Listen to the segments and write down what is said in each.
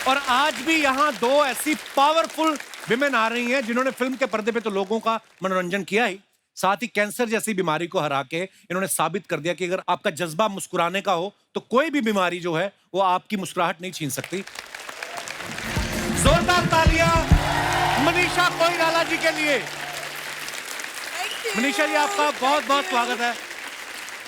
और आज भी यहाँ दो ऐसी पावरफुल विमेन आ रही हैं जिन्होंने फिल्म के पर्दे पे तो लोगों का मनोरंजन किया ही, साथ ही कैंसर जैसी बीमारी को हरा के इन्होंने साबित कर दिया कि अगर आपका जज्बा मुस्कुराने का हो तो कोई भी बीमारी जो है वो आपकी मुस्कुराहट नहीं छीन सकती। जोरदार तालियां मनीषा कोइराला जी के लिए। मनीषा जी, आपका बहुत बहुत स्वागत है।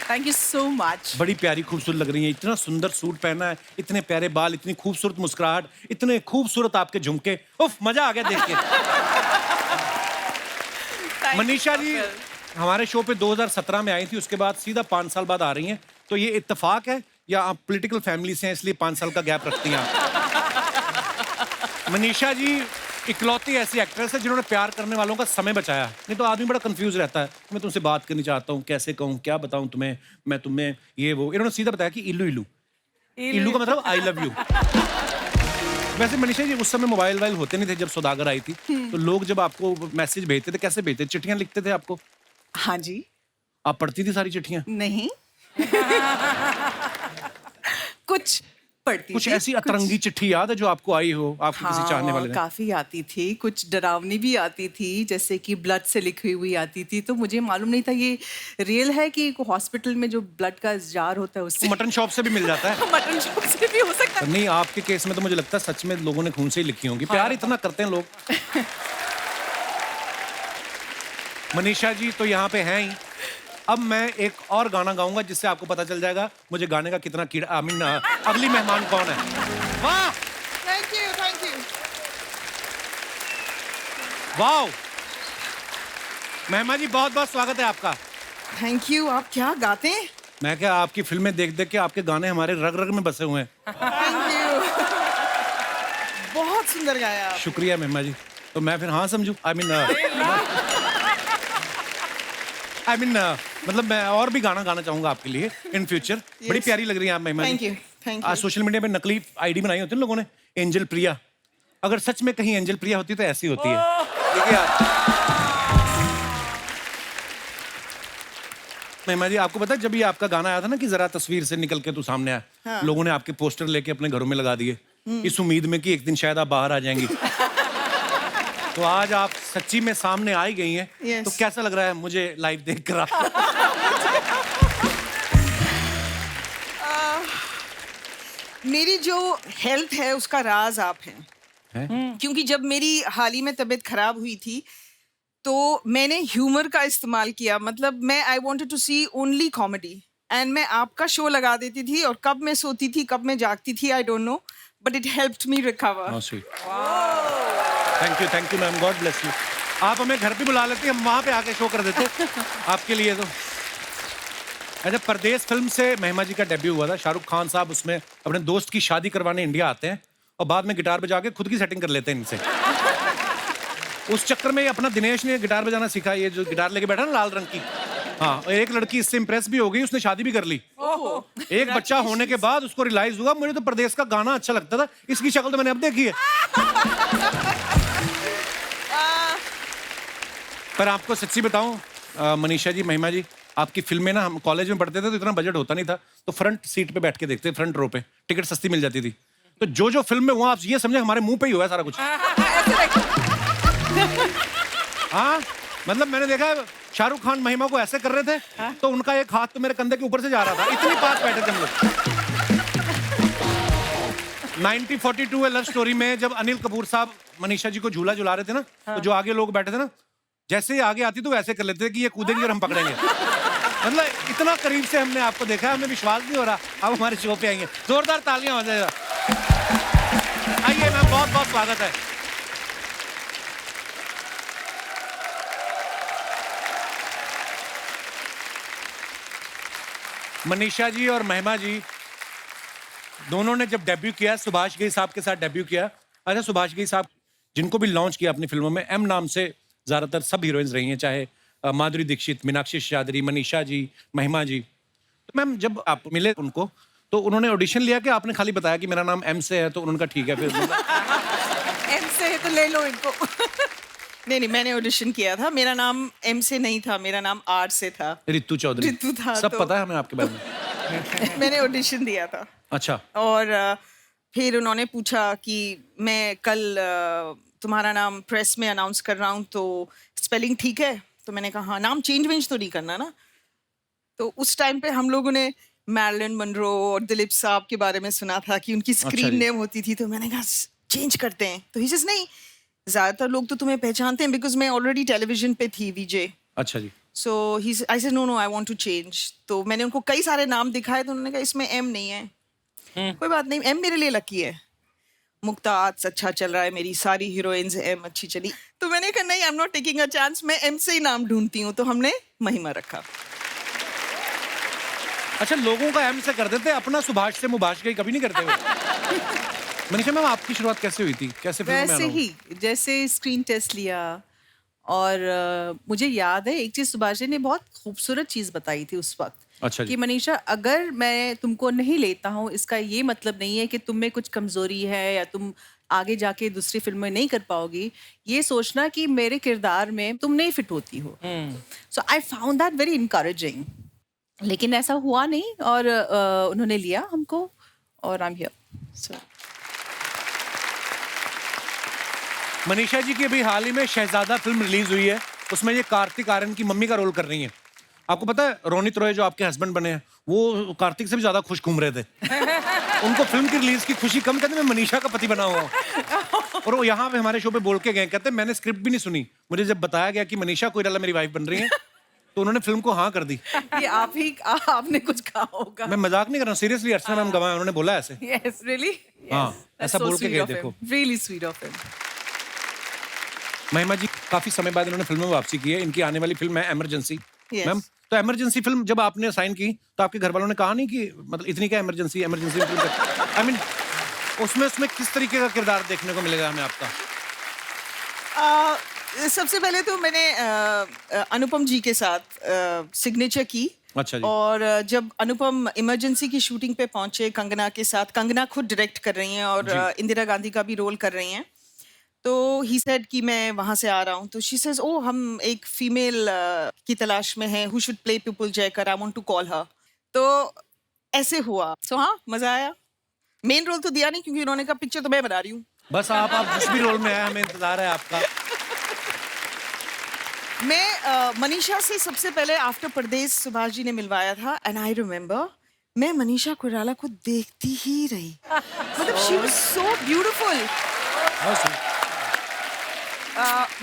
Thank you so much. बड़ी प्यारी खूबसूरत लग रही है, इतना सुंदर सूट पहना है, इतने प्यारे बाल, इतनी खूबसूरत मुस्कुराहट, इतने खूबसूरत आपके झुमके, उफ मजा आ गया देख के। मनीषा जी हमारे शो पे 2017 में आई थी, उसके बाद सीधा 5 साल बाद आ रही हैं, तो ये इत्तेफाक है या आप पॉलिटिकल फैमिली से हैं इसलिए 5 साल का गैप रखती हैं आप? मनीषा जी इकलौती ऐसी एक्ट्रेस है जिन्होंने प्यार करने वालों का समय बचाया, नहीं तो आदमी बड़ा कंफ्यूज रहता है, मैं तुमसे बात करनी चाहता हूँ, कैसे कहूँ, क्या बताऊँ तुम्हें, मैं तुम्हें ये वो। इन्होंने सीधा बताया कि इल्लू इल्लू, इल्लू का मतलब आई लव यू। वैसे मनीषा जी उस समय मोबाइल वाइल होते नहीं थे जब सौदागर आई थी, तो लोग जब आपको मैसेज भेजते थे कैसे भेजते थे? चिट्ठियां लिखते थे आपको? हाँ जी। आप पढ़ती थी सारी चिट्ठियां? नहीं। कुछ पढ़ती कुछ थी, ऐसी अतरंगी चिट्ठी याद है जो आपको आई हो आपके किसी चाहने वाले ने? काफी आती थी, कुछ डरावनी भी आती थी, जैसे कि ब्लड से लिखी हुई आती थी, तो मुझे मालूम नहीं था ये रियल है कि हॉस्पिटल में जो ब्लड का जार होता है उससे। मटन शॉप से भी मिल जाता है। मटन शॉप से भी हो सकता है। नहीं, आपके केस में तो मुझे लगता है सच में लोगों ने खून से ही लिखी होंगी, प्यार इतना करते हैं लोग। मनीषा जी तो यहाँ पे हैं ही। अब मैं एक और गाना गाऊंगा जिससे आपको पता चल जाएगा मुझे गाने का कितना कीड़ा, आई मीन अगली मेहमान कौन है। वाह, थैंक यू, थैंक यू। वाह महिमा जी, बहुत बहुत स्वागत है आपका। Thank you. आप क्या गाते हैं? मैं क्या, आपकी फिल्में देख देख के आपके गाने हमारे रग रग में बसे हुए हैं। Thank you. बहुत सुंदर गाया आप। शुक्रिया महिमा जी। तो मैं फिर हाँ समझू? आई मीन मतलब मैं और भी गाना गाना चाहूंगा आपके लिए इन फ्यूचर। बड़ी प्यारी लग रही है आप Mahima ji. Thank you, thank you. आज सोशल मीडिया पे नकली आईडी बनाई होती है लोगों ने, एंजल प्रिया। अगर सच में कहीं एंजल प्रिया होती तो ऐसी होती है। देखिए आप महिमा जी, आपको पता है जब ये आपका गाना आया था ना कि जरा तस्वीर से निकल के तू सामने आया, हाँ। लोगों ने आपके पोस्टर लेके अपने घरों में लगा दिए इस उम्मीद में कि एक दिन शायद आप बाहर आ जाएंगी। तो आज आप सच्ची में सामने आई गई हैं। Yes. तो कैसा लग रहा है मुझे लाइव देख कर? मेरी जो हेल्थ है उसका राज आप हैं। क्योंकि जब मेरी हाल ही में तबीयत खराब हुई थी तो मैंने ह्यूमर का इस्तेमाल किया, मतलब मैं I wanted to see only comedy and मैं आपका शो लगा देती थी और कब मैं सोती थी कब मैं जागती थी I don't know, but it helped me recover. Thank you ma'am, God bless you. आप हमें घर पे बुला लेती, हम वहां पे आके शो कर देते आपके लिए। तो अच्छा, परदेश फिल्म से महिमा जी का डेब्यू हुआ था। शाहरुख खान साहब उसमें अपने दोस्त की शादी करवाने इंडिया आते हैं और बाद में गिटार बजा के खुद की सेटिंग कर लेते हैं इनसे। उस चक्कर में अपना दिनेश ने गिटार बजाना सीखा, ये जो गिटार लेके बैठा ना लाल रंग की। हाँ, और एक लड़की इससे इंप्रेस भी हो गई, उसने शादी भी कर ली। एक बच्चा होने के बाद उसको रियलाइज हुआ मुझे तो परदेश का गाना अच्छा लगता था, इसकी शक्ल तो मैंने अब देखी है। पर आपको सच्ची बताऊं मनीषा जी, महिमा जी, आपकी फिल्में ना हम कॉलेज में पढ़ते थे तो इतना बजट होता नहीं था, तो फ्रंट सीट पे बैठ के देखते, फ्रंट रो पे टिकट सस्ती मिल जाती थी। तो जो जो फिल्म में हुआ आप ये समझे हमारे मुंह पे ही हुआ है सारा कुछ। हाँ, मतलब मैंने देखा शाहरुख खान महिमा को ऐसे कर रहे थे तो उनका एक हाथ तो मेरे कंधे के ऊपर से जा रहा था, इतनी पास बैठे थे हम लोग। 1942 लव स्टोरी में जब अनिल कपूर साहब मनीषा जी को झूला झुला रहे थे ना, तो जो आगे लोग बैठे थे ना, जैसे ही आगे आती तो वैसे कर लेते थे कि ये कूदेंगे और हम पकड़ेंगे। मतलब इतना करीब से हमने आपको देखा है, हमें विश्वास नहीं हो रहा आप हमारे शो पे आएंगे। जोरदार तालियां हो जाएगा। आइए मैम, बहुत बहुत स्वागत है। मनीषा जी और महिमा जी दोनों ने जब डेब्यू किया, सुभाष घई साहब के साथ डेब्यू किया। अच्छा, सुभाष घई साहब जिनको भी लॉन्च किया अपनी फिल्मों में, एम नाम से ज्यादातर सब हीरोइंस रही हैं, चाहे माधुरी दीक्षित, मीनाक्षी शेषाद्री, मनीषा जी, महिमा जी। तो मैम जब आप मिले उनको तो उन्होंने ऑडिशन लिया कि आपने खाली बताया कि मेरा नाम एम से है, तो उन्होंने कहा ठीक है फिर? एम से है तो ले लो इनको। नहीं, मैंने ऑडिशन किया था, मेरा नाम एम से नहीं था, मेरा नाम आर से था। रितु चौधरी। रितु था, सब तो पता है हमें आपके बारे में। मैंने ऑडिशन दिया था। अच्छा। और फिर उन्होंने पूछा कि मैं कल तुम्हारा नाम प्रेस में अनाउंस कर रहा हूँ, तो स्पेलिंग ठीक है? तो मैंने कहा हाँ, नाम चेंज वेंज तो नहीं करना ना? तो उस टाइम पे हम लोगों ने मैरिलन मनरो और दिलीप साहब के बारे में सुना था कि उनकी स्क्रीन नेम होती थी, तो मैंने कहा चेंज करते हैं। तो ही सेज नहीं, ज्यादातर लोग तो तुम्हें पहचानते हैं बिकॉज मैं ऑलरेडी टेलीविजन पे थी, विजय। अच्छा जी। So he I said no I want to change. तो मैंने उनको कई सारे नाम दिखाए, तो उन्होंने कहा इसमें एम नहीं है। कोई बात नहीं, एम मेरे लिए लकी है। मुक्ताज अच्छा चल रहा है, मेरी सारी हीरोइंस एम अच्छी चली, तो मैंने कहा नहीं, I am not taking a chance, मैं एम से ही नाम ढूंढती हूँ। तो हमने महिमा रखा। अच्छा, लोगों का एम से कर देते, अपना सुभाष से मुभाष का कभी नहीं करते हो? मनीषा मैम, आपकी शुरुआत कैसे हुई थी, कैसे फिल्म में वैसे आना हुआ? ही जैसे स्क्रीन टेस्ट लिया, और मुझे याद है एक चीज सुभाष जी ने बहुत खूबसूरत चीज बताई थी उस वक्त। अच्छा जी। कि मनीषा, अगर मैं तुमको नहीं लेता हूँ, इसका ये मतलब नहीं है कि तुम में कुछ कमजोरी है या तुम आगे जाके दूसरी फिल्म में नहीं कर पाओगी। ये सोचना कि मेरे किरदार में तुम नहीं फिट होती हो। So I found that very encouraging. लेकिन ऐसा हुआ नहीं, और उन्होंने लिया हमको, और I am here. So Manisha ji की अभी हाल ही में शहजादा फिल्म रिलीज हुई है, उसमें ये कार्तिक आर्यन की मम्मी का रोल कर रही हैं। आपको पता है रोनित रॉय जो आपके हस्बैंड बने हैं, वो कार्तिक से भी ज्यादा खुश घूम रहे थे। उनको फिल्म की रिलीज की खुशी कम, कहते मैं मनीषा का पति बना हुआ हूँ। और वो यहाँ पे हमारे शो पे बोल के गए, कहते मैंने स्क्रिप्ट भी नहीं सुनी, मुझे जब बताया गया कि मनीषा कोइराला मेरी वाइफ बन रही है, तो उन्होंने फिल्म को हाँ कर दी। ये आपने कुछ कहा होगा। मैं मजाक नहीं कर रहा हूँ, सीरियसली। अर्चना मैम गवाह, उन्होंने बोला ऐसे। Yes, really? हाँ, That's ऐसा so बोल के sweet गए, of him. देखो। Really sweet of him. महिमा जी काफी समय बाद इन्होंने फिल्म में वापसी की है, इनकी आने वाली फिल्म है इमरजेंसी। Yes. मैम, तो इमरजेंसी फिल्म जब आपने साइन की, तो आपके घर वालों ने कहा नहीं कि मतलब इतनी क्या इमरजेंसी फिल्म? आई मीन उसमें किस तरीके का किरदार देखने को मिलेगा हमें आपका? सबसे पहले तो मैंने अनुपम जी के साथ सिग्नेचर की। अच्छा जी। और जब अनुपम इमरजेंसी की शूटिंग पे पहुंचे कंगना के साथ, कंगना खुद डायरेक्ट कर रही हैं और इंदिरा गांधी का भी रोल कर रही हैं, तो ही सेड कि मैं वहां से आ रहा हूं। तो शी सेज ओ, हम एक फीमेल की तलाश में हैं, who should play Pupul Jayakar, I want to call her. तो ऐसे हुआ। सो हाँ, मजा आया। मेन रोल तो दिया नहीं, क्योंकि उन्होंने कहा पिक्चर तो मैं बना रही हूँ। बस आप जिस भी रोल में आए, हमें इंतजार है आपका। मैं मनीषा से सबसे पहले आफ्टर परदेश सुभाष जी ने मिलवाया था, एंड आई रिमेम्बर मैं मनीषा कोइराला को देखती ही रही। मतलब शी वाज सो ब्यूटीफुल।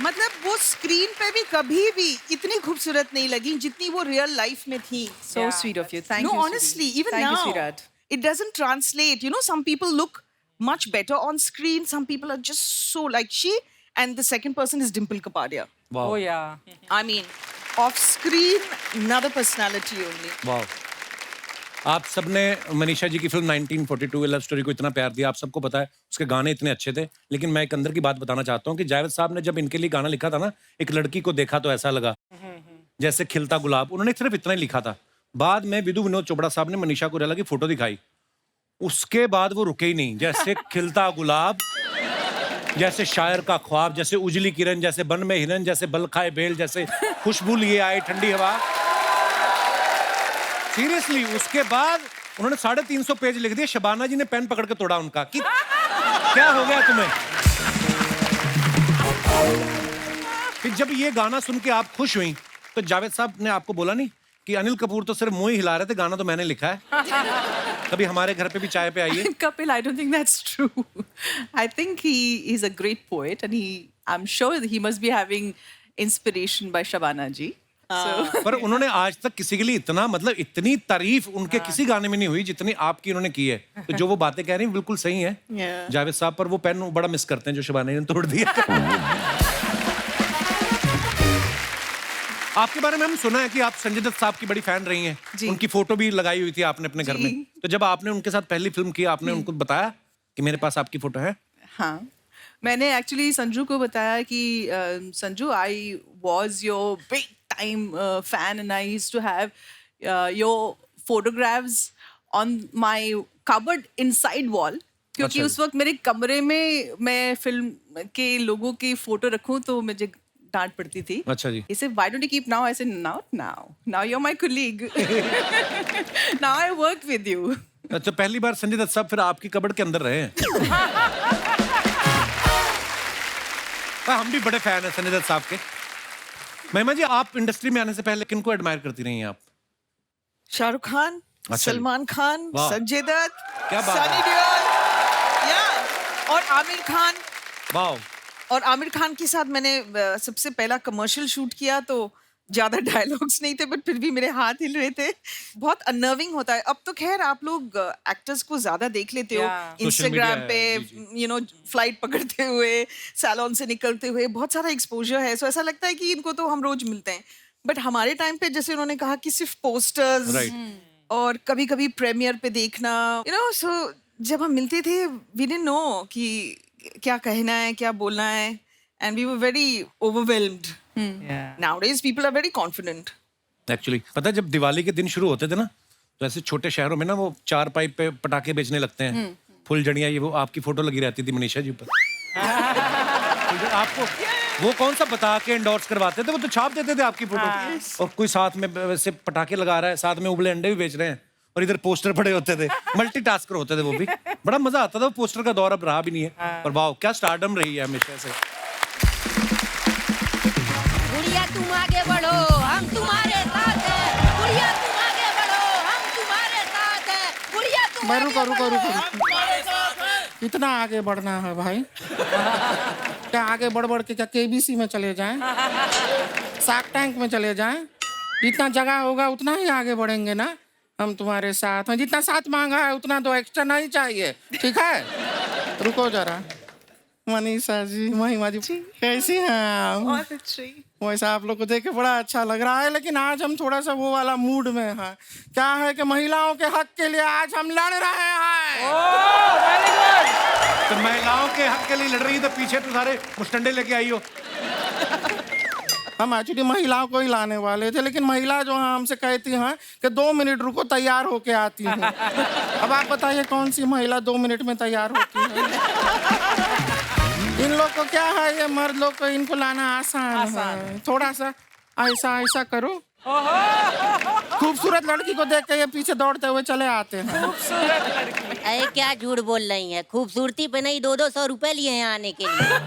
मतलब वो स्क्रीन पे भी कभी भी इतनी खूबसूरत नहीं लगी जितनी वो रियल लाइफ में थी। So sweet of you. Thank you. No, Sweetie. honestly, even Thank you, now, sweetheart. it doesn't translate. You know, some people look much better on screen. Some people are just so like she, and the second person is Dimple Kapadia. वाह, Oh yeah. I mean, off screen, another personality only. वाह। आप सबने मनीषा जी की film 1942 love story को इतना प्यार दिया, आप सबको पता है उसके गाने इतने अच्छे थे। लेकिन मैं एक अंदर की बात बताना चाहता हूँ कि जावेद साहब ने जब इनके लिए गाना लिखा था ना, एक लड़की को देखा तो ऐसा लगा जैसे खिलता गुलाब, उन्होंने सिर्फ इतना ही लिखा था। बाद में विदु विनोद चोपड़ा साहब ने मनीषा कोइराला की फोटो दिखाई, उसके बाद वो रुके ही नहीं। जैसे खिलता गुलाब, जैसे शायर का ख्वाब, जैसे उजली किरण, जैसे बन में हिरन, जैसे बल खाए बेल, जैसे खुशबू लिए आए ठंडी हवा। सीरियसली, उसके बाद उन्होंने 350 पेज लिख दिए। शबाना जी ने पेन पकड़ के तोड़ा उनका कि क्या हो गया तुम्हें। फिर जब ये गाना सुन के आप खुश हुई, तो जावेद साहब ने आपको बोला नहीं कि अनिल कपूर तो सिर्फ मुंह ही हिला रहे थे, गाना तो मैंने लिखा है, कभी हमारे घर पे भी चाय पे आइए? Kapil, I don't think that's true. I think he is a great poet, and I'm sure that he must be having inspiration by Shabana ji. So पर उन्होंने आज तक किसी के लिए इतना, मतलब इतनी तारीफ उनके किसी गाने में नहीं हुई जितनी आपकी उन्होंने की है। तो जो वो बातें कह रही हैं बिल्कुल सही है। Yeah. जावेद साहब पर वो पेन बड़ा मिस करते हैं जो शबाना ने तोड़ दिया। आपके बारे में हम सुना है कि आप संजय दत्त साहब की बड़ी फैन रही हैं। जी। उनकी फोटो भी लगाई हुई थी आपने अपने घर जी। में। तो जब आपने उनके साथ पहली फिल्म की, आपने उनको बताया कि मेरे पास आपकी फोटो है? हाँ, मैंने एक्चुअली संजू को बताया कि Sanju, I was your big time fan and I used to have your photographs on my cupboard inside wall, क्योंकि अच्छा। उस वक्त मेरे कमरे में मैं फिल्म के लोगों की फोटो रखूं तो मुझे डांट पड़ती थी। अच्छा जी। He said, why don't you keep now? I said, now you're my colleague. Now I work with you. अच्छा, पहली बार संजय दत्त साहब फिर आपकी कबड़ के अंदर रहे हैं। हम भी बड़े फैन हैं संजय दत्त साहब के। महिमा जी, आप इंडस्ट्री में आने से पहले किनको एडमायर करती रही हैं आप? शाहरुख खान, अच्छा। सलमान खान, वाह। संजय दत्त, क्या बात सनी है। देओल, या और आमिर खान। वाह। और आमिर खान के साथ मैंने सबसे पहला कमर्शियल शूट किया, तो ज्यादा डायलॉग्स नहीं थे, बट फिर भी मेरे हाथ हिल रहे थे। बहुत अनर्विंग होता है। अब तो खैर आप लोग एक्टर्स को ज्यादा देख लेते हो Yeah. इंस्टाग्राम Social पे, media है, जी, फ्लाइट पकड़ते हुए, सैलून से निकलते हुए, बहुत सारा एक्सपोजर है। सो ऐसा लगता है कि इनको तो हम रोज मिलते हैं, बट हमारे टाइम पे जैसे उन्होंने कहा कि सिर्फ पोस्टर्स Right. और कभी कभी प्रीमियर पे देखना, सो जब हम मिलते थे वी डिडंट नो कि क्या कहना है, क्या बोलना है, and we were very overwhelmed. Nowadays people are very confident. Actually पता है, जब दिवाली के दिन शुरू होते थे ना, तो ऐसे छोटे शहरों में ना वो 4 पाइप पे पटाखे बेचने लगते हैं, फुलझड़ियाँ, ये वो आपकी फोटो लगी रहती थी मनीषा जी ऊपर। आपको वो कौन सा बता के एंडोर्स करवाते थे, वो तो छाप देते थे आपकी फोटो। और कोई साथ में वैसे पटाखे लगा रहा है, साथ में उबले अंडे भी बेच रहे हैं, और इधर पोस्टर पड़े होते थे। मल्टीटास्कर होते थे वो भी। बड़ा मजा आता था। वो पोस्टर का दौर अब रहा भी नहीं है, पर वाह क्या स्टारडम रही है हमेशा से। गुड़िया तुम आगे बढ़ो, हम तुम्हारे साथ हैं। गुड़िया तुम आगे बढ़ो, हम तुम्हारे साथ हैं। गुड़िया तुम आगे रुको रुको बढ़ो, रुको हम रुको। तुम्हारे साथ हैं। कितना आगे बढ़ना है भाई? क्या आगे बढ़ बढ़ के क्या केबीसी में चले जाएं, शार्क टैंक में चले जाएं? जितना जगह होगा उतना ही आगे बढ़ेंगे ना। हम तुम्हारे साथ हैं, जितना साथ मांगा है उतना तो एक्स्ट्रा नहीं चाहिए, ठीक है? रुको जरा। मनीषा जी, महिमा जी, कैसी हैं आप? वैसा आप लोग को देख के बड़ा अच्छा लग रहा है, लेकिन आज हम थोड़ा सा वो वाला मूड में हैं। क्या है कि महिलाओं के हक के लिए आज हम लड़ रहे हैं। तो महिलाओं के हक के लिए लड़ रही है, तो पीछे तो सारे मुस्टंडे लेके आई हो। हम एक्चुअली महिलाओं को ही लाने वाले थे, लेकिन महिला जो है हमसे कहती हैं कि 2 मिनट रुको, तैयार होके आती हूँ। अब आप बताइए कौन सी महिला 2 मिनट में तैयार होती है? इन लोग को क्या है, ये मर्द लोग को इनको लाना आसान है। थोड़ा सा ऐसा ऐसा करो, खूबसूरत लड़की को देख के ये पीछे दौड़ते हुए चले आते हैं। अरे क्या झूठ बोल रही हैं? खूबसूरती पे नहीं 200-200 रुपए लिए हैं आने के लिए।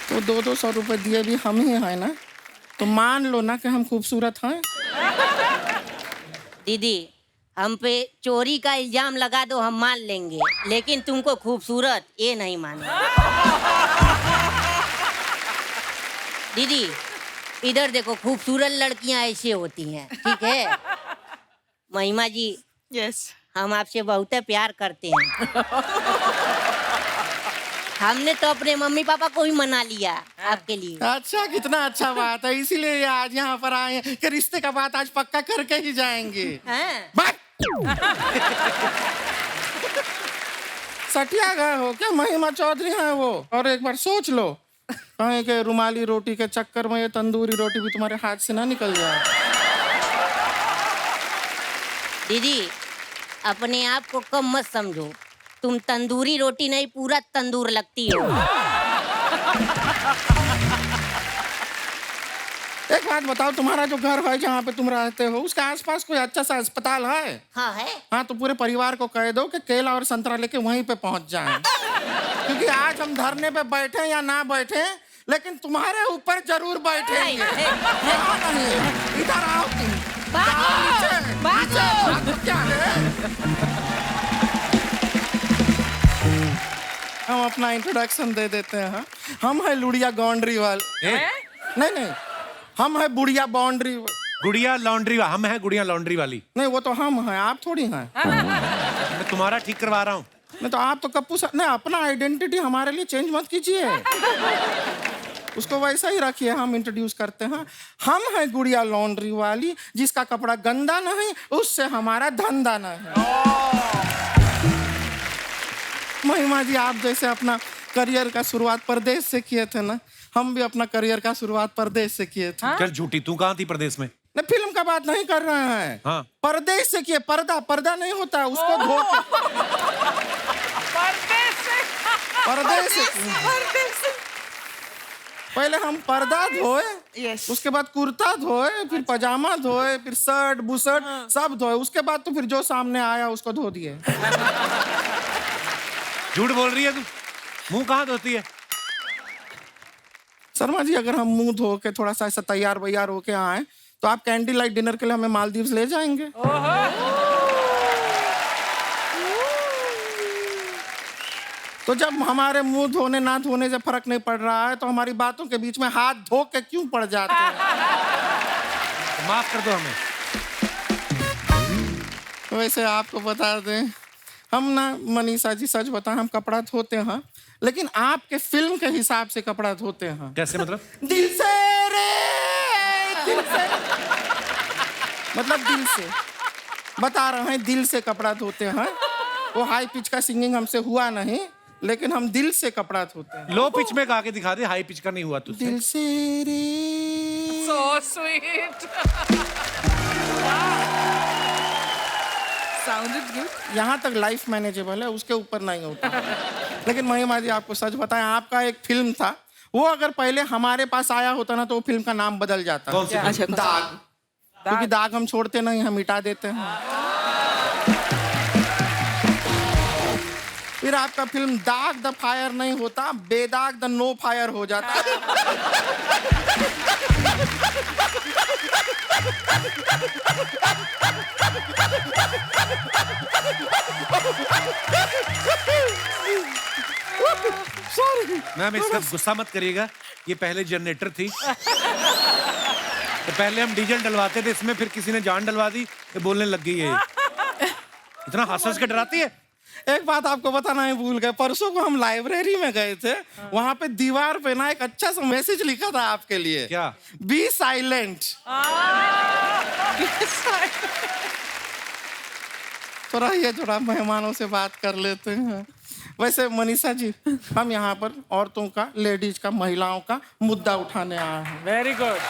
तो 200-200 रुपए दिए भी हम ही हैं ना, तो मान लो ना कि हम खूबसूरत हैं। दीदी, हम पे चोरी का इल्जाम लगा दो, हम मान लेंगे, लेकिन तुमको खूबसूरत ये नहीं मानेंगे। दीदी, इधर देखो, खूबसूरत लड़कियां ऐसे होती हैं, ठीक है? महिमा जी, Yes. हम आपसे बहुत प्यार करते हैं। हमने तो अपने मम्मी पापा को ही मना लिया आपके लिए। अच्छा, कितना अच्छा बात है, इसीलिए आज यहाँ पर आए हैं कि रिश्ते का बात आज पक्का करके ही जाएंगे। हाँ? बात सटिया गए हो क्या? महिमा चौधरी हैं वो। और एक बार सोच लो, कहीं के रुमाली रोटी के चक्कर में ये तंदूरी रोटी भी तुम्हारे हाथ से ना निकल जाए। दीदी, अपने आप को कम मत समझो, तुम तंदूरी रोटी नहीं पूरा तंदूर लगती हो। एक बात बताओ, तुम्हारा जो घर है जहाँ पे तुम रहते हो, उसके आसपास कोई अच्छा सा अस्पताल है? हाँ है। हाँ, तो पूरे परिवार को कह दो कि केला और संतरा लेके वहीं पे पहुंच जाएं। क्योंकि आज हम धरने पे बैठे या ना बैठे, लेकिन तुम्हारे ऊपर जरूर बैठेंगे। यहाँ नहीं, इधर आओ तुम। क्या है? हम अपना इंट्रोडक्शन दे देते हैं। हम है लुड़िया बाउंड्री वाले। नहीं, हम है बुढ़िया बाउंड्री। गुड़िया लॉन्ड्री, हम है गुड़िया लॉन्ड्री वाली। नहीं, वो तो हम हैं, आप थोड़ी हैं। मैं तुम्हारा ठीक करवा रहा हूँ। नहीं तो आप तो कप्पू सा नहीं, अपना आइडेंटिटी हमारे लिए चेंज मत कीजिए, उसको वैसा ही रखिए। हम इंट्रोड्यूस करते हैं, हम हैं गुड़िया लॉन्ड्री वाली, जिसका कपड़ा गंदा नहीं, उससे हमारा धंधा नहीं। महिमा जी, आप जैसे अपना करियर का शुरुआत परदेश से किए थे ना, हम भी अपना करियर का शुरुआत परदेश से किए थे। चल झूठी, तू कहाँ थी प्रदेश में? नहीं, फिल्म का बात नहीं कर रहे हैं। हाँ। परदेश से किए। पर्दा नहीं होता, उसको धो परदेश से। पहले हम पर्दा धोए, Yes. उसके बाद कुर्ता धोए, फिर पजामा धोए, फिर शर्ट बुशर्ट सब धोए, उसके बाद तो फिर जो सामने आया उसको धो दिए। झूठ बोल रही है तू। मुंह कहाँ धोती है? शर्मा जी, अगर हम मुंह धो के थोड़ा सा ऐसा तैयार वैयार होके आए तो आप कैंडी लाइट डिनर के लिए हमें मालदीव्स ले जाएंगे? तो जब हमारे मुंह धोने ना धोने से फर्क नहीं पड़ रहा है तो हमारी बातों के बीच में हाथ धो के क्यों पड़ जाते हैं? तो माफ कर दो हमें। वैसे आपको बता दें, हम ना मनीषा जी सच बताएं, हम कपड़ा धोते हैं, लेकिन आपके फिल्म के हिसाब से कपड़ा धोते हैं। कैसे मतलब? दिल से रे, दिल से, मतलब दिल से बता रहे हैं, दिल से कपड़ा धोते हैं। वो हाई पिच का सिंगिंग हमसे हुआ नहीं, लेकिन हम दिल से कपड़ा धोते हैं। लो पिच में गा के दिखा दे, हाई पिच का नहीं हुआ तुझसे। दिल से रे। So sweet. Sounded good. यहाँ तक लाइफ मैनेजेबल है, उसके ऊपर नहीं होता। लेकिन महिमा जी, आपको सच बताएं, आपका एक फिल्म था, वो अगर पहले हमारे पास आया होता ना तो वो फिल्म का नाम बदल जाता। कौन सी फिल्म? अच्छा, दाग। क्योंकि दाग हम छोड़ते नहीं, हम मिटा देते हैं। फिर आपका फिल्म दाग द फायर नहीं होता, बेदाग द नो फायर हो जाता है। मैम, इसका गुस्सा मत करिएगा, ये पहले जनरेटर थी। तो पहले हम डीजल डलवाते थे इसमें, फिर किसी ने जान डलवा दी, ये बोलने लग गई है। इतना हंस के डराती है। एक बात आपको बताना ही भूल गए, परसों को हम लाइब्रेरी में गए थे, वहां पे दीवार पे ना एक अच्छा सा मैसेज लिखा था आपके लिए। क्या? Be silent. थोड़ा ये थोड़ा मेहमानों से बात कर लेते हैं। वैसे मनीषा जी, हम यहाँ पर औरतों का, लेडीज का, महिलाओं का मुद्दा उठाने आए हैं। Very good.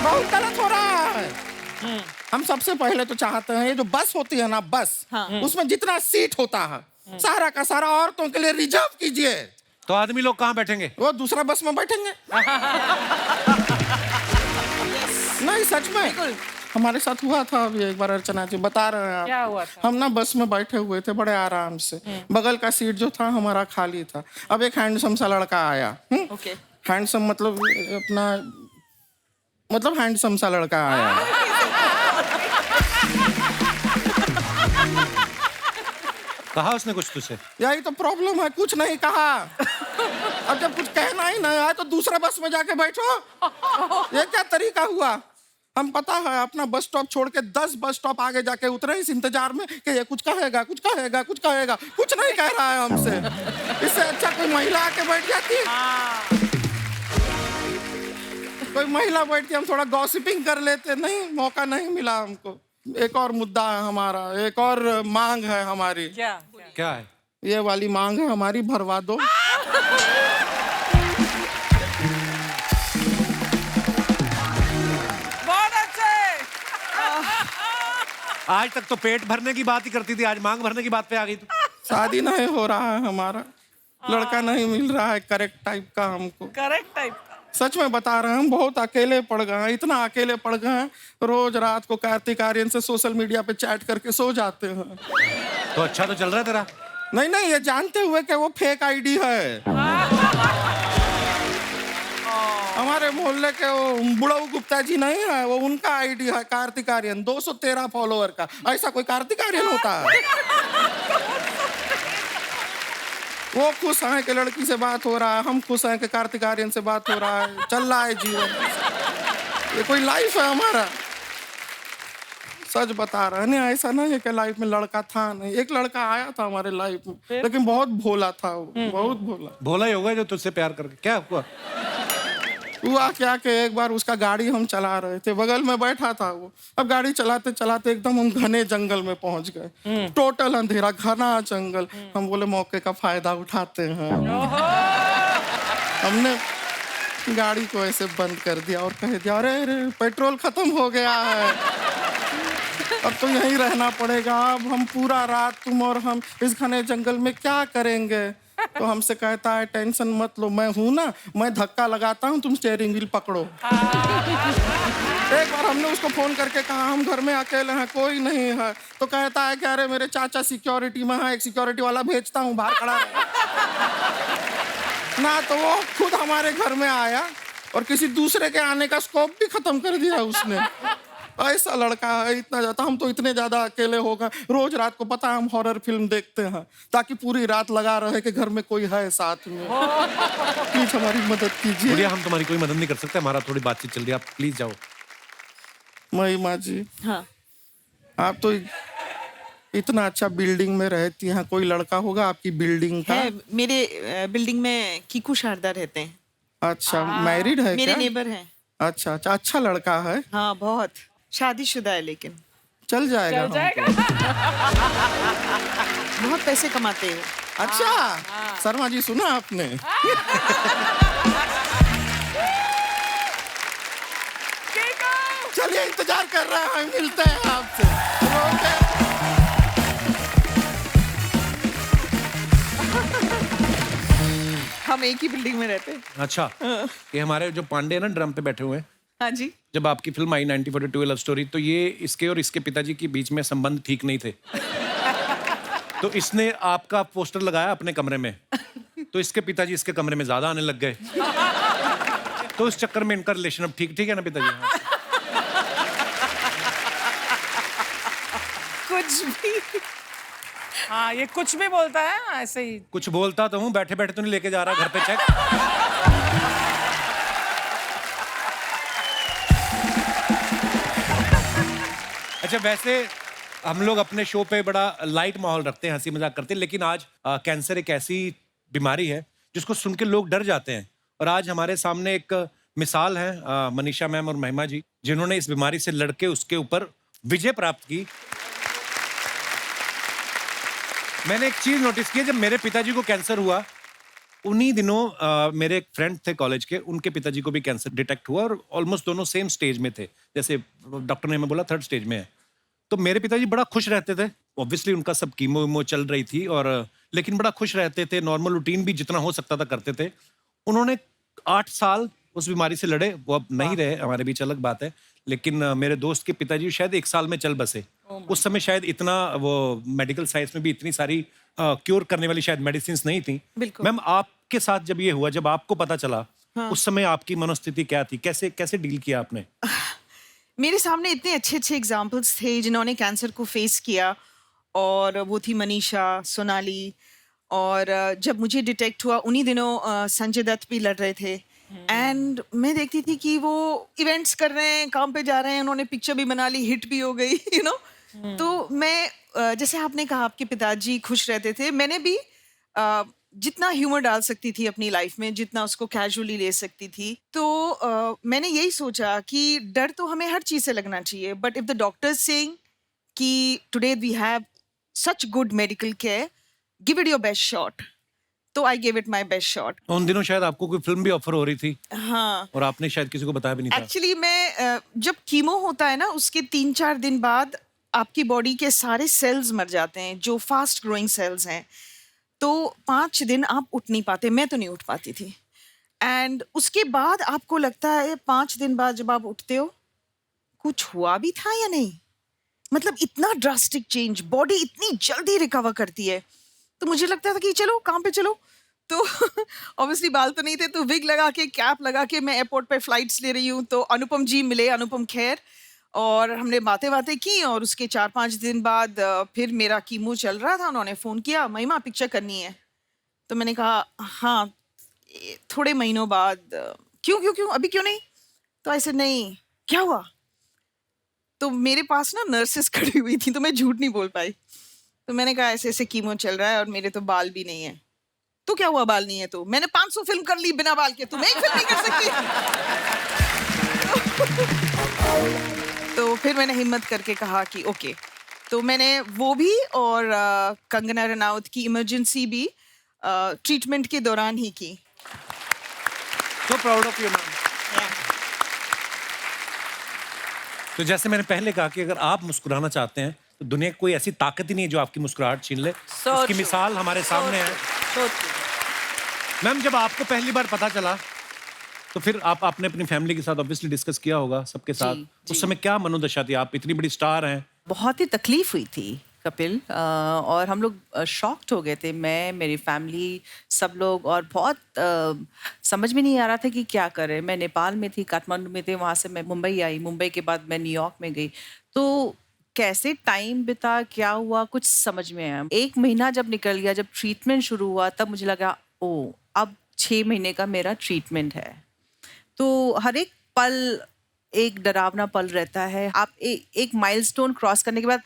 बहुत गलत हो रहा है। हम सबसे पहले तो चाहते हैं, ये जो बस होती है ना, बस, उसमें जितना सीट होता है सारा का सारा औरतों के लिए रिजर्व कीजिए। तो आदमी लोग कहाँ बैठेंगे? वो दूसरा बस में बैठेंगे। नहीं, सच में हमारे साथ हुआ था अभी एक बार, अर्चना जी बता रहे हैं। क्या हुआ था? हम ना बस में बैठे हुए थे बड़े आराम से, बगल का सीट जो था हमारा खाली था। अब एक हैंडसम सा लड़का आया। Okay. हैंडसम मतलब अपना, मतलब हैंडसम सा लड़का आया। कहा उसने कुछ तुझसे? यही तो प्रॉब्लम है, कुछ नहीं कहा। अब जब कुछ कहना ही नहीं आया तो दूसरा बस में जाके बैठो, ये क्या तरीका हुआ? हम पता है अपना बस स्टॉप छोड़ के 10 बस स्टॉप आगे जाके उतरे इस इंतजार में कि ये कुछ कहेगा, कुछ कहेगा, कुछ कहेगा, कुछ नहीं कह रहा है हमसे। इससे अच्छा कोई महिला आके बैठ जाती। कोई महिला बैठ के हम थोड़ा गॉसिपिंग कर लेते, नहीं, मौका नहीं मिला हमको। एक और मुद्दा है हमारा, एक और मांग है हमारी। क्या है? ये वाली मांग है हमारी, भरवा दो। बहुत अच्छे। आज तक तो पेट भरने की बात ही करती थी, आज मांग भरने की बात पे आ गई तू। शादी नहीं हो रहा है हमारा, लड़का नहीं मिल रहा है करेक्ट टाइप का हमको। Correct type. सच में बता रहे हैं, हम बहुत अकेले पड़ गए हैं, इतना अकेले पड़ गए हैं, रोज रात को कार्तिक आर्यन से सोशल मीडिया पे चैट करके सो जाते हैं। तो अच्छा तो चल रहा है तेरा? नहीं नहीं, ये जानते हुए कि वो फेक आईडी है। हमारे मोहल्ले के वो बुढ़ऊ गुप्ता जी नहीं है, वो उनका आईडी है, कार्तिक आर्यन, 213 फॉलोअर का। ऐसा कोई कार्तिक आर्यन होता है? वो खुश हैं कि लड़की से बात हो रहा है, हम खुश हैं कि कार्तिक आर्यन से बात हो रहा है, चल रहा है जीवन। ये कोई लाइफ है हमारा? सच बता रहे हैं, नहीं ऐसा नहीं है कि लाइफ में लड़का था नहीं। एक लड़का आया था हमारे लाइफ में, लेकिन बहुत भोला था वो, बहुत भोला। भोला ही होगा जो तुझसे प्यार करके। क्या हुआ? हुआ क्या कि एक बार उसका गाड़ी हम चला रहे थे, बगल में बैठा था वो। अब गाड़ी चलाते चलाते एकदम हम घने जंगल में पहुंच गए, टोटल अंधेरा, घना जंगल। हम बोले मौके का फायदा उठाते हैं, हमने गाड़ी को ऐसे बंद कर दिया और कह दिया, अरे अरे पेट्रोल खत्म हो गया है, अब तो यहीं रहना पड़ेगा। अब हम पूरा रात तुम और हम इस घने जंगल में क्या करेंगे? तो हमसे कहता है टेंशन मत लो, मैं हूं ना, मैं धक्का लगाता हूं, तुम स्टीयरिंग व्हील पकड़ो। एक बार हमने उसको फोन करके कहा हम घर में अकेले हैं, कोई नहीं है, तो कहता है कि अरे मेरे चाचा सिक्योरिटी में है, एक सिक्योरिटी वाला भेजता हूँ, बाहर खड़ा रहे। ना तो वो खुद हमारे घर में आया और किसी दूसरे के आने का स्कोप भी खत्म कर दिया उसने। ऐसा लड़का है, इतना ज्यादा, हम तो इतने ज्यादा अकेले हो गए। रोज रात को पता है हम हॉरर फिल्म देखते हैं ताकि पूरी रात लगा रहे कि घर में कोई है साथ में। प्लीज हमारी मदद कीजिए। गुड़िया, हम तुम्हारी कोई मदद नहीं कर सकते, हमारा थोड़ी बातचीत चल रही है, आप प्लीज जाओ। महिमा जी, हाँ, आप तो इतना अच्छा बिल्डिंग में रहती हैं, कोई लड़का होगा आपकी बिल्डिंग का? है मेरे बिल्डिंग में कीकू शारदा रहते हैं। अच्छा, मैरिड है मेरे क्या? नेबर हैं। अच्छा अच्छा, अच्छा लड़का है। हाँ, बहुत शादीशुदा है, लेकिन चल जाएगा हमको। बहुत पैसे कमाते हो। अच्छा, शर्मा जी सुना आपने? चलिए, इंतजार कर रहे हैं, मिलते हैं आपसे। ओके। हम एक ही बिल्डिंग में रहते हैं। अच्छा, ये हमारे जो पांडे हैं ना ड्रम पे बैठे हुए हैं, हाँ जी। जब आपकी फिल्म आई 1942 लव स्टोरी, तो ये इसके और इसके पिताजी के बीच में संबंध ठीक नहीं थे। तो इसने आपका पोस्टर लगाया अपने कमरे में, तो इसके पिताजी इसके कमरे में ज्यादा आने लग गए। तो इस चक्कर में इनका रिलेशन अब ठीक ठीक है ना पिताजी? हाँ। कुछ भी। हाँ, ये कुछ भी बोलता है ऐसे ही। कुछ बोलता तो हूँ, बैठे बैठे तो नहीं लेके जा रहा घर पे चेक। अच्छा, वैसे हम लोग अपने शो पे बड़ा लाइट माहौल रखते हैं, हंसी मजाक करते हैं, लेकिन आज कैंसर एक ऐसी बीमारी है जिसको सुन के लोग डर जाते हैं। और आज हमारे सामने एक मिसाल है, मनीषा मैम और महिमा जी, जिन्होंने इस बीमारी से लड़के उसके ऊपर विजय प्राप्त की। मैंने एक चीज नोटिस की, जब मेरे पिताजी को कैंसर हुआ उन्हीं दिनों मेरे एक फ्रेंड थे कॉलेज के, उनके पिताजी को भी कैंसर डिटेक्ट हुआ और ऑलमोस्ट दोनों सेम स्टेज में थे। जैसे डॉक्टर ने हमें बोला 3rd स्टेज में है। तो मेरे पिताजी बड़ा खुश रहते थे, ऑब्वियसली उनका सब कीमो वीमो चल रही थी, और लेकिन बड़ा खुश रहते थे, नॉर्मल रूटीन भी जितना हो सकता था करते थे। उन्होंने 8 साल उस बीमारी से लड़े, वो अब नहीं रहे, हमारे बीच अलग बात है, लेकिन मेरे दोस्त के पिताजी शायद 1 साल में चल बसे। उस समय शायद इतना वो मेडिकल साइंस में भी इतनी सारी क्योर करने वाली शायद मेडिसिन नहीं थी। बिल्कुल। मैम, आपके साथ जब ये हुआ, जब आपको पता चला, उस समय आपकी मनोस्थिति क्या थी? कैसे कैसे डील किया आपने? मेरे सामने इतने अच्छे अच्छे एग्जाम्पल्स थे जिन्होंने कैंसर को फेस किया, और वो थी मनीषा, सोनाली, और जब मुझे डिटेक्ट हुआ उन्हीं दिनों संजय दत्त भी लड़ रहे थे। एंड मैं देखती थी कि वो इवेंट्स कर रहे हैं, काम पे जा रहे हैं, उन्होंने पिक्चर भी बना ली, हिट भी हो गई, यू नो। तो मैं जैसे आपने कहा आपके पिताजी खुश रहते थे, मैंने भी जितना ह्यूमर डाल सकती थी अपनी लाइफ में, जितना उसको कैजुअली ले सकती थी, तो मैंने यही सोचा कि डर तो हमें हर चीज़ से लगना चाहिए, but if the doctors saying कि today we have such good medical care, give it your best shot, तो I give it my best shot. उन दिनों शायद आपको कोई फिल्म भी ऑफर हो रही थी, हाँ, और आपने शायद किसी को बताया भी नहीं था। एक्चुअली मैं जब कीमो होता है ना, उसके 3-4 दिन बाद आपकी बॉडी के सारे सेल्स मर जाते हैं, जो फास्ट ग्रोइंग सेल्स हैं। तो 5 दिन आप उठ नहीं पाते, मैं तो नहीं उठ पाती थी। एंड उसके बाद आपको लगता है 5 दिन बाद जब आप उठते हो, कुछ हुआ भी था या नहीं, मतलब इतना ड्रास्टिक चेंज, बॉडी इतनी जल्दी रिकवर करती है। तो मुझे लगता था कि चलो काम पे चलो। तो ऑब्वियसली बाल तो नहीं थे, तो विग लगा के, कैप लगा के मैं एयरपोर्ट पे फ्लाइट्स ले रही हूँ। तो अनुपम जी मिले, अनुपम खेर, और हमने बातें की, और उसके 4-5 दिन बाद फिर मेरा कीमो चल रहा था। उन्होंने फ़ोन किया, महिमा पिक्चर करनी है। तो मैंने कहा हाँ, थोड़े महीनों बाद। क्यों अभी क्यों नहीं? तो ऐसे नहीं, क्या हुआ? तो मेरे पास ना नर्सेस खड़ी हुई थी, तो मैं झूठ नहीं बोल पाई। तो मैंने कहा ऐसे ऐसे कीमो चल रहा है और मेरे तो बाल भी नहीं है। तो क्या हुआ बाल नहीं है? तो मैंने 500 फिल्म कर ली बिना बाल के, तुम एक फिल्म नहीं कर सकती। तो फिर मैंने हिम्मत करके कहा कि ओके। तो मैंने वो भी और कंगना रनावत की इमरजेंसी भी ट्रीटमेंट के दौरान ही की। So proud of you, ma'am. तो जैसे मैंने पहले कहा कि अगर आप मुस्कुराना चाहते हैं तो दुनिया की कोई ऐसी ताकत ही नहीं है जो आपकी मुस्कुराहट छीन ले। उसकी मिसाल हमारे सामने है। मैम जब आपको पहली बार पता चला तो फिर आपने अपनी फैमिली के साथ ऑब्वियसली डिस्कस किया होगा सबके साथ। उस समय क्या मनोदशा थी? आप इतनी बड़ी स्टार हैं। बहुत ही तकलीफ हुई थी कपिल, और हम लोग शॉक्ड हो गए थे, मैं, मेरी फैमिली, सब लोग, और बहुत समझ में नहीं आ रहा था कि क्या करें। मैं नेपाल में थी, काठमांडू में थे, वहाँ से मैं मुंबई आई, मुंबई के बाद मैं न्यूयॉर्क में गई। तो कैसे टाइम बिता, क्या हुआ, कुछ समझ में आया। 1 महीना जब निकल गया, जब ट्रीटमेंट शुरू हुआ, तब मुझे लगा ओ अब 6 महीने का मेरा ट्रीटमेंट है। तो हर एक पल एक डरावना पल रहता है। आप एक माइलस्टोन क्रॉस करने के बाद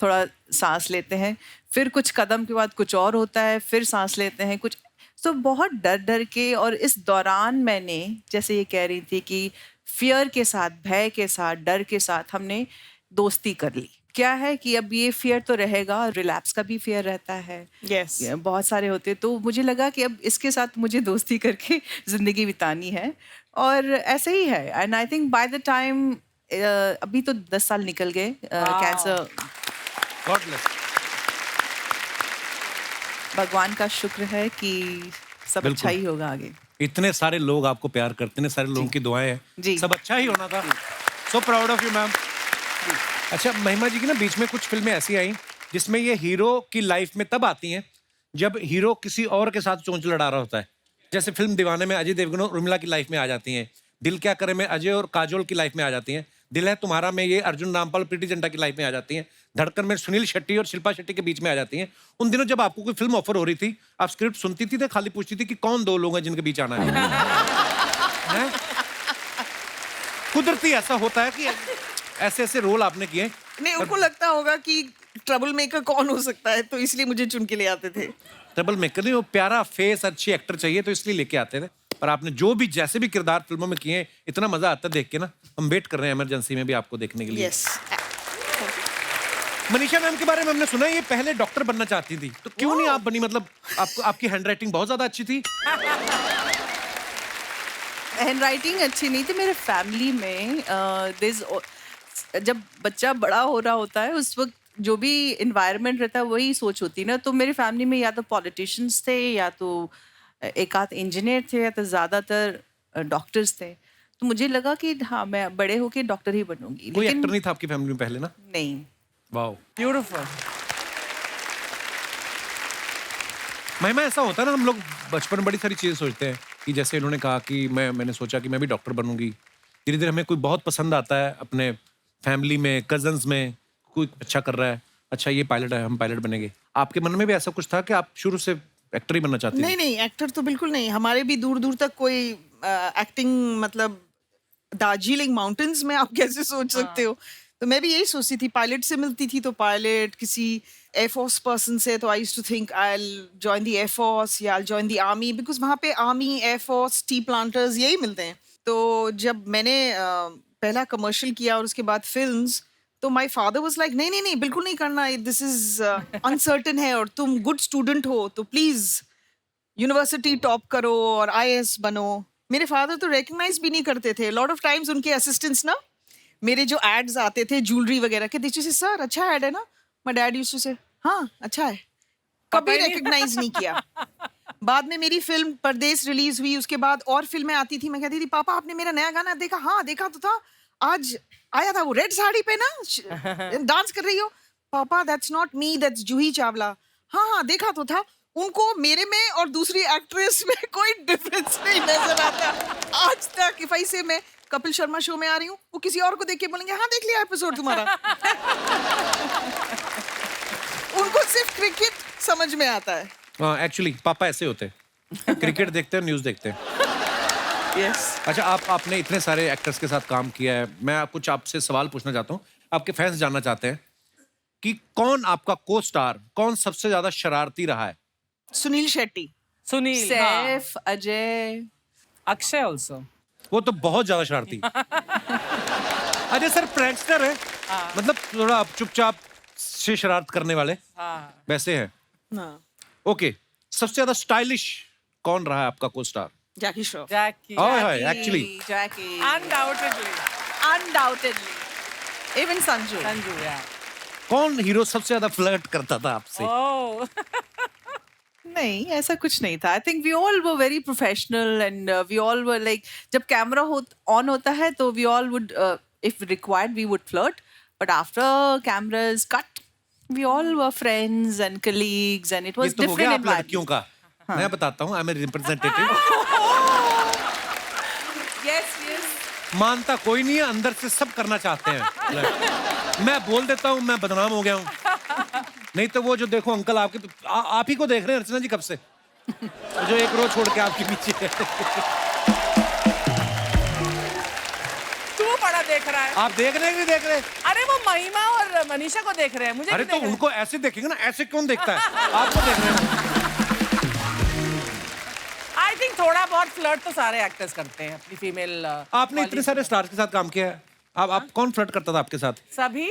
थोड़ा सांस लेते हैं, फिर कुछ कदम के बाद कुछ और होता है, फिर सांस लेते हैं कुछ। तो बहुत डर डर के, और इस दौरान मैंने, जैसे ये कह रही थी कि फियर के साथ, भय के साथ, डर के साथ हमने दोस्ती कर ली। क्या है कि अब ये फियर तो रहेगा, रिलैप्स का भी फियर रहता है, यस बहुत सारे होते। तो मुझे लगा कि अब इसके साथ मुझे दोस्ती करके ज़िंदगी बितानी है, और ऐसे ही है। And I think by the time, अभी तो 10 साल निकल गए कैंसर। God bless. भगवान का शुक्र है कि सब बिल्कुल। अच्छा ही होगा आगे। इतने सारे लोग आपको प्यार करते, इतने सारे लोगों की दुआएं हैं, जी। सब अच्छा ही होना था। So proud of you ma'am. अच्छा महिमा जी की ना बीच में कुछ फिल्में ऐसी आई जिसमें ये हीरो की लाइफ में तब आती हैं जब हीरो किसी और के साथ चोंच लड़ा रहा होता है। जैसे फिल्म दीवाने में अजय देवगन और उर्मिला की लाइफ में आ जाती हैं, दिल क्या करे में अजय और काजोल की लाइफ में आ जाती हैं, दिल है तुम्हारा में ये अर्जुन रामपाल प्रीति जिंटा की लाइफ में आ जाती हैं, धड़कन में सुनील शेट्टी और शिल्पा शेट्टी के बीच में आ जाती हैं। उन दिनों जब आपको कोई फिल्म ऑफर हो रही थी, आप स्क्रिप्ट सुनती थी तो खाली पूछती थी कि कौन 2 लोग हैं जिनके बीच आना है? हैं? कुदरती ऐसा होता है कि ऐसे ऐसे रोल आपने किए। नहीं, उनको लगता होगा कि ट्रबल मेकर कौन हो सकता है, तो इसलिए मुझे चुन के ले आते थे। ट्रबल मेकर नहीं, वो प्यारा फेस, अच्छी एक्टर चाहिए तो इसलिए लेके आते थे। पर आपने जो भी जैसे भी किरदार फिल्मों में किए, इतना मजा आता है देख के ना। हम वेट कर रहे हैं इमरजेंसी में भी आपको देखने के लिए। यस मनीषा मैम के बारे में हमने सुना है ये पहले डॉक्टर बनना चाहती थी, तो क्यों नहीं आप बनी? मतलब आपको, आपकी हैंडराइटिंग बहुत ज्यादा अच्छी थी। हैंडराइटिंग अच्छी नहीं थी मेरे फैमिली में। जब बच्चा बड़ा हो रहा होता है, उस वक्त जो भी इन्वायरमेंट रहता है वही सोच होती है ना। तो मेरी फैमिली में या तो पॉलिटिशियंस थे, या तो एक आध इंजीनियर थे, या तो ज़्यादातर डॉक्टर्स थे। तो मुझे लगा कि हाँ, मैं बड़े होके डॉक्टर ही बनूंगी। कोई एक्टर नहीं था आपकी फैमिली में पहले ना? नहीं। Wow, beautiful. महिमा ऐसा होता है ना, हम लोग बचपन में बड़ी सारी चीजें सोचते हैं कि जैसे इन्होंने कहा कि मैंने सोचा कि मैं भी डॉक्टर बनूंगी। धीरे धीरे हमें कोई बहुत पसंद आता है अपने फैमिली में, कजन्स में, कोई अच्छा कर रहा है, अच्छा ये पायलट है, हम पायलट बनेंगे। आपके मन में भी ऐसा कुछ था कि आप शुरू से एक्टर ही बनना चाहती थी? नहीं नहीं, एक्टर तो बिल्कुल नहीं। हमारे भी दूर दूर तक कोई एक्टिंग, मतलब दार्जिलिंग माउंटेन्स में आप कैसे सोच सकते हो। तो मैं भी यही सोचती थी, पायलट से मिलती थी तो पायलट, किसी एयरफोर्स पर्सन से तो I used to think I will join the air force या I join the army, because वहाँ पे आर्मी, एयरफोर्स, टी प्लांटर्स यही मिलते हैं। तो जब मैंने पहला कमर्शियल किया और उसके बाद फिल्म्स, तो माय फादर वाज लाइक नहीं नहीं नहीं, बिल्कुल नहीं करना, दिस इज अनसर्टन है, और तुम गुड स्टूडेंट हो तो प्लीज यूनिवर्सिटी टॉप करो और आईएएस बनो। मेरे फादर तो रिकग्नाइज भी नहीं करते थे। लॉट ऑफ टाइम्स उनके असिस्टेंट्स ना, मेरे जो एड्स आते थे ज्वेलरी वगैरह के, दीजिए सर अच्छा एड है ना, माय डैड यूज्ड टू से हाँ अच्छा है, कभी रिकग्नाइज नहीं किया। बाद में मेरी फिल्म परदेस रिलीज हुई, उसके बाद और फिल्में आती थी, मैं कहती थी पापा आपने मेरा नया गाना देखा? हाँ देखा तो था, आज आया था वो रेड साड़ी पे ना, डांस कर रही हो। पापा that's not me, that's Juhi Chawla. हाँ हाँ देखा तो था। उनको मेरे में और दूसरी एक्ट्रेस में कोई डिफरेंस नहीं नजर आता आज तक। इफ आई से मैं कपिल शर्मा शो में आ रही हूँ, वो किसी और को देख के बोलेंगे हाँ देख लिया एपिसोड तुम्हारा। उनको सिर्फ क्रिकेट समझ में आता है। हाँ, एक्चुअली पापा ऐसे होते हैं, क्रिकेट देखते हैं, न्यूज देखते हैं। यस अच्छा, आपने इतने सारे एक्टर्स के साथ काम किया है, मैं कुछ आपसे सवाल पूछना चाहता हूँ। आपके फैंस जानना चाहते हैं कि कौन आपका को स्टार, कौन सबसे ज्यादा शरारती रहा है? सुनील शेट्टी। सुनील, हाँ। सैफ, अजय, अक्षय ऑल्सो। वो तो बहुत ज्यादा शरारती। अजय सर प्रैंकस्टर है, मतलब थोड़ा आप चुपचाप से शरारत करने वाले हाँ। वैसे हैं। हाँ, ओके, सबसे ज्यादा स्टाइलिश कौन रहा है आपका को स्टार? जैकी श्रॉफ। जैकी। एक्चुअली जैकी, Undoubtedly. Undoubtedly, even Sanju. Sanju, yeah. कौन हीरो सबसे ज्यादा फ्लर्ट करता था आपसे? Oh. नहीं, ऐसा कुछ नहीं था. I think we all were very professional and we all were like जब कैमरा ऑन होता है तो we all would if required we would flirt, but after cameras cut we all were friends and colleagues and it ये was तो हो गया different आप लड़कियों का. मैं बताता हूँ, I am representative. Yes yes. मानता कोई नहीं है, अंदर से सब करना चाहते हैं. मैं बोल देता हूँ मैं बदनाम हो गया हूँ. नहीं तो वो जो देखो अंकल आपके तो आप ही को देख रहे हैं अर्चना जी कब से, जो एक रो छोड़ के आपके पीछे है. तू बड़ा देख रहा है. आप देख रहे हैं कि नहीं देख रहे? अरे वो महिमा और मनीषा को देख रहे हैं, मुझे अरे नहीं तो देख रहे. उनको ऐसे देखेंगे ना, ऐसे कौन देखता है? आपको देख रहे हैं. आई थिंक थोड़ा बहुत फ्लर्ट तो सारे एक्टर्स करते हैं अपनी फीमेल. आपने इतने सारे स्टार्स के साथ काम किया है, आप कौन फ्लर्ट करता था आपके साथ? सभी.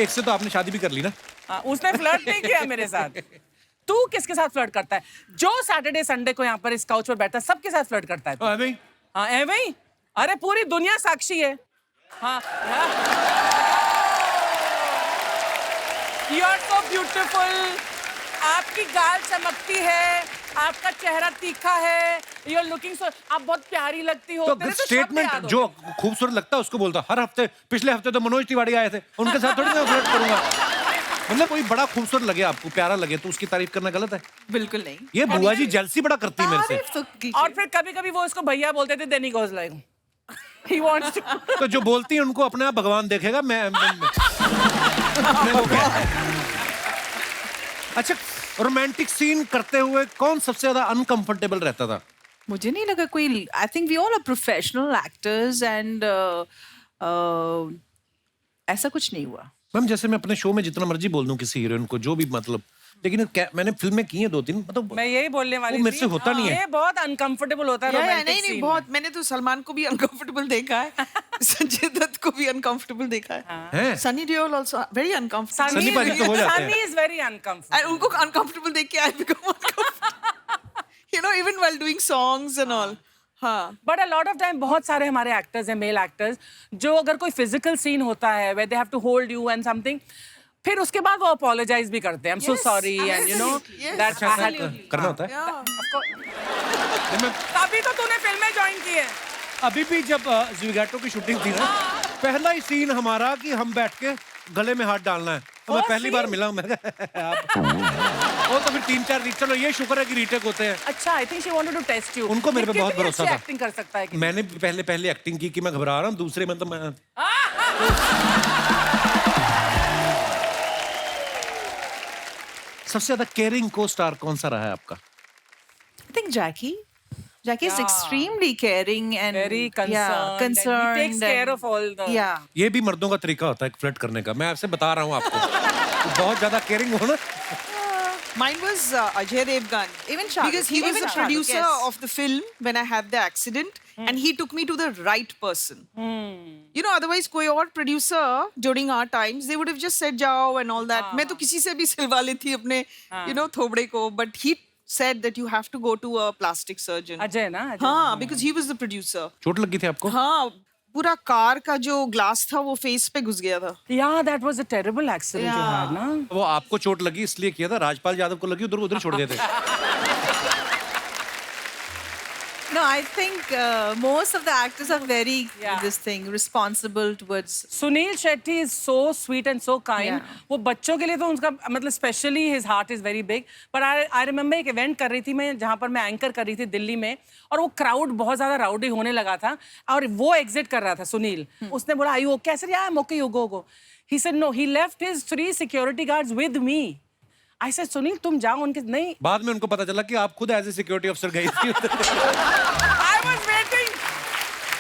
एक से तो आपने शादी भी कर ली ना. हाँ, उसने फ्लर्ट नहीं किया मेरे साथ. तू किसके साथ फ्लर्ट करता है? जो सैटरडे संडे को यहाँ पर इस काउच पर बैठता है सबके साथ फ्लर्ट करता है तू. भाई हाँ एवं ही. अरे पूरी दुनिया साक्षी है. हाँ. You are so beautiful. आपकी गाल चमकती है, आपका चेहरा तीखा है, यू आर लुकिंग सो, आप बहुत प्यारी लगती हो. तो तेरे शब्द स्टेटमेंट याद हो जो गए. खूबसूरत लगता है उसको बोलता. हर हफ्ते, पिछले हफ्ते तो मनोज तिवारी आए थे, उनके साथ थोड़ी मैं फ्लर्ट करूंगा. मतलब कोई बड़ा खूबसूरत लगे आपको, प्यारा लगे तो उसकी तारीफ करना गलत है? बिल्कुल नहीं. ये बुआ जी जेलसी बड़ा करती है मेरे से. तारीफ तो कीजिए. और फिर कभी कभी वो इसको भैया बोलते थे, then he goes like he wants to. तो जो बोलती है उनको अपने आप भगवान देखेगा. मैं वो क्या है? अच्छा, रोमांटिक सीन करते हुए कौन सबसे ज्यादा अनकंफर्टेबल रहता था? मुझे नहीं लगा कोई. I think we all are professional actors and ऐसा कुछ नहीं हुआ. मैम जैसे मैं अपने शो में जितना मर्जी बोल दूं किसी हीरोइन को, जो भी मतलब, लेकिन मैंने फिल्में की हैं 2-3, मतलब मैं यही बोलने वाली वो मेरे थी. से होता नहीं है. ये बहुत अनकंफर्टेबल होता है या, रोमांटिक नहीं नहीं सीन. बहुत. मैंने तो सलमान को भी अनकंफर्टेबल देखा है, संजय दत्त को भी अनकंफर्टेबल देखा है, हैं? Sunny Deol also very uncomfortable. Sunny पाजी तो हो जाते हैं. Sunny is very uncomfortable. And उनको अनकंफर्टेबल देख के I become uncomfortable. You know, even while doing songs and all. हाँ. But a lot of time बहुत सारे हमारे एक्टर्स हैं, मेल एक्टर्स, जो अगर कोई फिजिकल सीन होता है where they have to hold you and something, फिर उसके बाद वो अपोलोजाइज भी करते हैं. I am so Yes, sorry and you know yes. That करना होता है. नहीं, मैं तभी तो तूने फिल्में ज्वाइन की है. अभी भी जब ज़ुगाटो की शूटिंग थी ना, पहला ही सीन हमारा कि हम बैठ के गले में हाथ डालना है. तो मैं पहली बार मिला हूं. मैं आप वो तो फिर 3-4 रीट. चलो ये शुक्र है कि रीटेक होते हैं. अच्छा, I think she wanted to test you. उनको मेरे पे बहुत भरोसा था. एक्टिंग कर सकता है कि मैंने पहले एक्टिंग की कि मैं घबरा रहा हूँ, दूसरे में तो मैं सबसे ज्यादा केयरिंग को स्टार कौन सा रहा है आपका? I think Jackie is Yeah. extremely caring and very concerned. Yeah, and concerned. he takes care of all the. Yeah. ये भी मर्दों का तरीका होता है फ्लर्ट करने का. मैं आपसे बता रहा हूँ आपको. तो बहुत ज्यादा केयरिंग हो ना. Mine was Ajay Devgan. Even Shahrukh. Because he was Even the Shahrukh, producer yes. of the film when I had the accident, and he took me to the right person. You know, otherwise कोई और producer during our times they would have just said जाओ and all that. मैं तो किसी से भी सिलवा ली थी अपने you know थोबड़े को, but he said that you have to go to a plastic surgeon. Ajay ना. अजय. हाँ, because he was the producer. चोट लगी थी आपको? हाँ, पूरा कार का जो ग्लास था वो फेस पे घुस गया था. Yeah, that was a terrible accident you had, ना. वो आपको चोट लगी इसलिए किया था, राजपाल यादव को लगी उधर छोड़ देते. No, I think most of the actors are very Yeah. this thing responsible towards. Sunil Shetty is so sweet and so kind. Yeah. वो बच्चों के लिए तो उनका मतलब specially his heart is very big. पर आई रिमेम्बर एक इवेंट कर रही थी मैं, जहाँ पर मैं एंकर कर रही थी दिल्ली में, और वो क्राउड बहुत ज्यादा राउडी होने लगा था और वो एग्जिट कर रहा था सुनील. उसने बोला आई ओके? कैसे I am okay, you go. He said no, he left his 3 security guards with me. I said Sunil तुम जाओ. उनके नहीं. बाद में उनको पता चला कि आप खुद एज ए सिक्योरिटी अफसर गई थी.